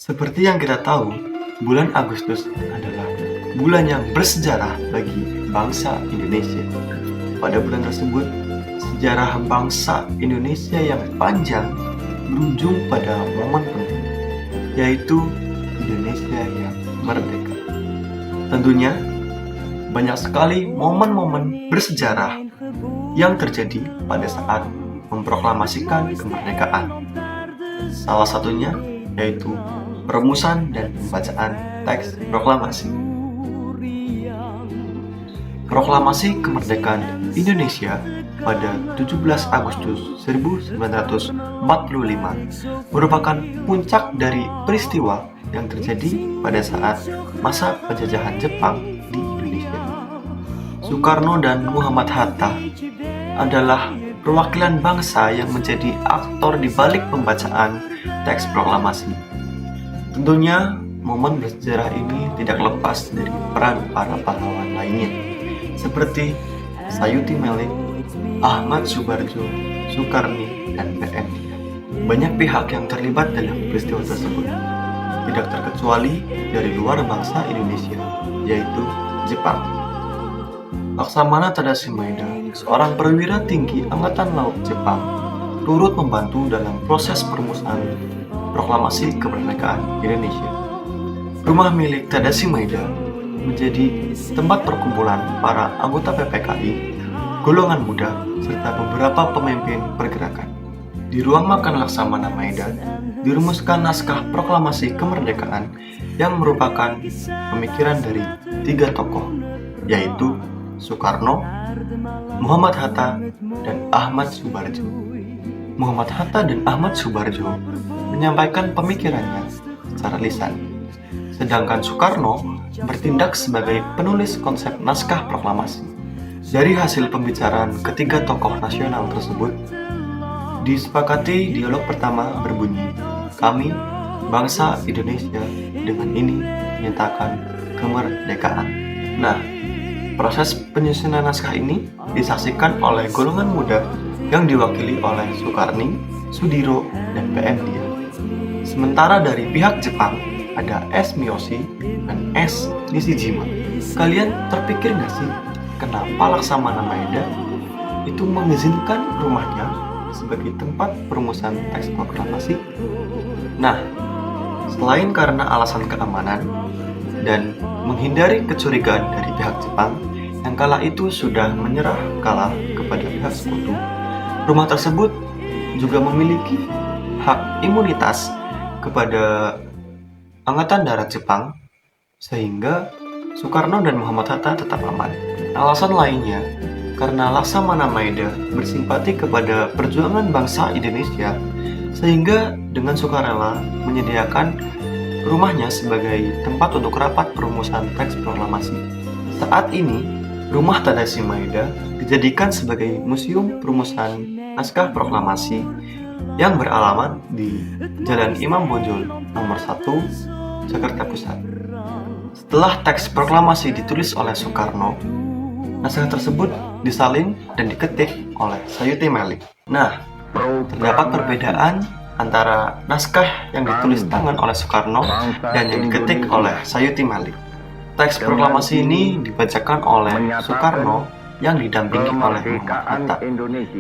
Seperti yang kita tahu, bulan Agustus adalah bulan yang bersejarah bagi bangsa Indonesia. Pada bulan tersebut, sejarah bangsa Indonesia yang panjang berujung pada momen penting, yaitu Indonesia yang merdeka. Tentunya, banyak sekali momen-momen bersejarah yang terjadi pada saat memproklamasikan kemerdekaan. Salah satunya yaitu perumusan dan pembacaan teks proklamasi. Proklamasi kemerdekaan Indonesia pada 17 Agustus 1945 merupakan puncak dari peristiwa yang terjadi pada saat masa penjajahan Jepang di Indonesia. Soekarno dan Muhammad Hatta adalah perwakilan bangsa yang menjadi aktor di balik pembacaan teks proklamasi. Tentunya, momen bersejarah ini tidak lepas dari peran para pahlawan lainnya, seperti Sayuti Melik, Ahmad Subarjo, Sukarni, dan PM Dia. Banyak pihak yang terlibat dalam peristiwa tersebut, tidak terkecuali dari luar bangsa Indonesia, yaitu Jepang. Laksamana Tadashi Maeda, seorang perwira tinggi Angkatan Laut Jepang, turut membantu dalam proses perumusan proklamasi kemerdekaan Indonesia. Rumah milik Tadashi Maeda menjadi tempat perkumpulan para anggota PPKI, golongan muda, serta beberapa pemimpin pergerakan. Di ruang makan Laksamana Maeda dirumuskan naskah proklamasi kemerdekaan yang merupakan pemikiran dari 3 tokoh, yaitu Soekarno, Muhammad Hatta, dan Ahmad Subarjo. Muhammad Hatta dan Ahmad Subarjo menyampaikan pemikirannya secara lisan, sedangkan Soekarno bertindak sebagai penulis konsep naskah proklamasi. Dari hasil pembicaraan ketiga tokoh nasional tersebut, disepakati dialog pertama berbunyi, "Kami, bangsa Indonesia, dengan ini menyatakan kemerdekaan." Nah, proses penyusunan naskah ini disaksikan oleh golongan muda yang diwakili oleh Sukarni, Sudiro, dan PM Dia. Sementara dari pihak Jepang ada S. Miyoshi dan S. Nishijima. Kalian terpikir nggak sih kenapa Laksamana Maeda itu mengizinkan rumahnya sebagai tempat perumusan teks proklamasi? Nah, selain karena alasan keamanan dan menghindari kecurigaan dari pihak Jepang yang kala itu sudah menyerah kalah kepada pihak sekutu, rumah tersebut juga memiliki hak imunitas kepada Angkatan Darat Jepang, sehingga Soekarno dan Muhammad Hatta tetap aman. Alasan lainnya, karena Laksamana Maeda bersimpati kepada perjuangan bangsa Indonesia, sehingga dengan sukarela menyediakan rumahnya sebagai tempat untuk rapat perumusan teks proklamasi. Saat ini, rumah Tadashi Maeda dijadikan sebagai museum perumusan naskah proklamasi yang beralamat di Jalan Imam Bonjol nomor 1, Jakarta Pusat. Setelah teks proklamasi ditulis oleh Soekarno, naskah tersebut disalin dan diketik oleh Sayuti Melik. Nah, terdapat perbedaan antara naskah yang ditulis tangan oleh Soekarno dan yang diketik oleh Sayuti Melik. Teks proklamasi ini dibacakan oleh Soekarno yang didampingi oleh Muhammad Hatta,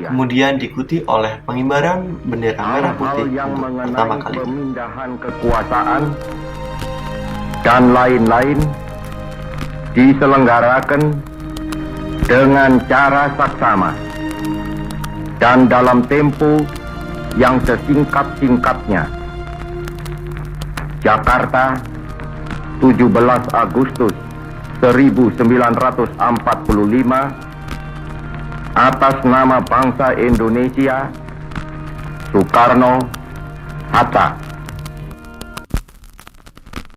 kemudian diikuti oleh pengibaran bendera merah putih untuk pertama kali. Pemindahan kekuasaan dan lain-lain diselenggarakan dengan cara saksama dan dalam tempo yang sesingkat-singkatnya. Jakarta, 17 Agustus 1945, atas nama bangsa Indonesia, Soekarno, Hatta.